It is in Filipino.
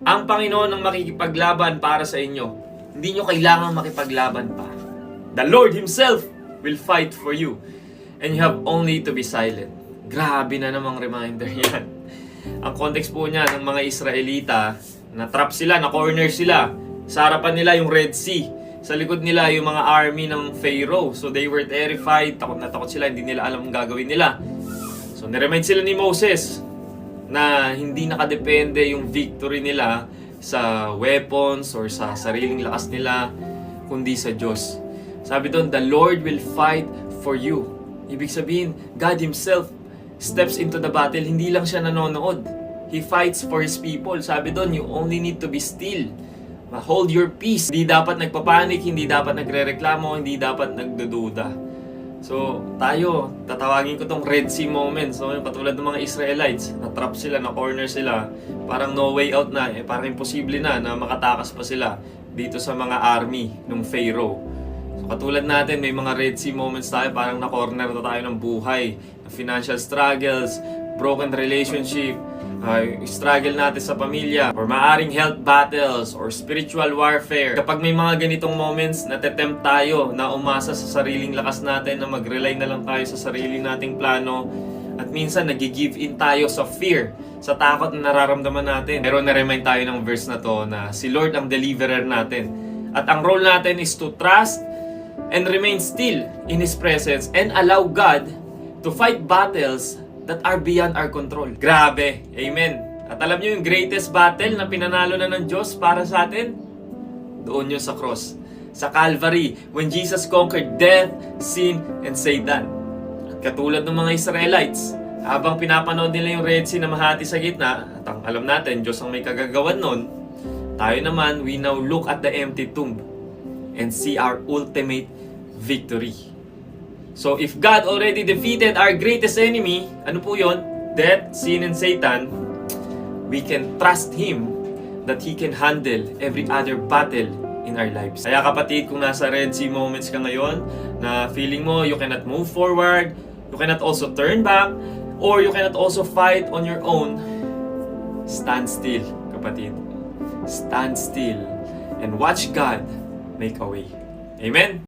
Ang Panginoon ang makikipaglaban para sa inyo. Hindi nyo kailangan makipaglaban pa. The Lord Himself will fight for you. And you have only to be silent. Grabe na namang reminder yan. Ang context po niya ng mga Israelita, na-trap sila, na-corner sila. Sa harapan nila yung Red Sea. Sa likod nila yung mga army ng Pharaoh. So they were terrified, takot na takot sila, hindi nila alam ang gagawin nila. So niremind sila ni Moses na hindi nakadepende yung victory nila sa weapons or sa sariling lakas nila, kundi sa Diyos. Sabi doon, the Lord will fight for you. Ibig sabihin, God Himself steps into the battle. Hindi lang siya nanonood. He fights for His people. Sabi doon, you only need to be still. Hold your peace. Hindi dapat nagpapanik, hindi dapat nagrereklamo, hindi dapat nagdududa. So, tayo, tatawagin ko tong Red Sea moments. So, katulad ng mga Israelites, na-trap sila, na-corner sila, parang no way out na, parang imposible na makatakas pa sila dito sa mga army ng Pharaoh. So, katulad natin, may mga Red Sea moments tayo, parang na-corner na tayo ng buhay, financial struggles, broken relationship, struggle natin sa pamilya, or maaring health battles, or spiritual warfare. Kapag may mga ganitong moments, natetempt tayo na umasa sa sariling lakas natin, na mag-rely na lang tayo sa sarili nating plano, at minsan nag-give in tayo sa fear, sa takot na nararamdaman natin. Pero na-remind tayo ng verse na to na si Lord ang deliverer natin. At ang role natin is to trust and remain still in His presence and allow God to fight battles that are beyond our control. Grabe. Amen. At alam niyo yung greatest battle na pinanalo na ng Diyos para sa atin? Doon yun sa cross. Sa Calvary, when Jesus conquered death, sin, and Satan. At katulad ng mga Israelites, habang pinapanood nila yung Red Sea na mahati sa gitna, at ang alam natin, Diyos ang may kagagawan nun, tayo naman, we now look at the empty tomb and see our ultimate victory. So if God already defeated our greatest enemy, ano po yun? Death, sin, and Satan, we can trust Him that He can handle every other battle in our lives. Kaya kapatid, kung nasa Red Sea moments ka ngayon, na feeling mo you cannot move forward, you cannot also turn back, or you cannot also fight on your own, stand still, kapatid. Stand still and watch God make a way. Amen?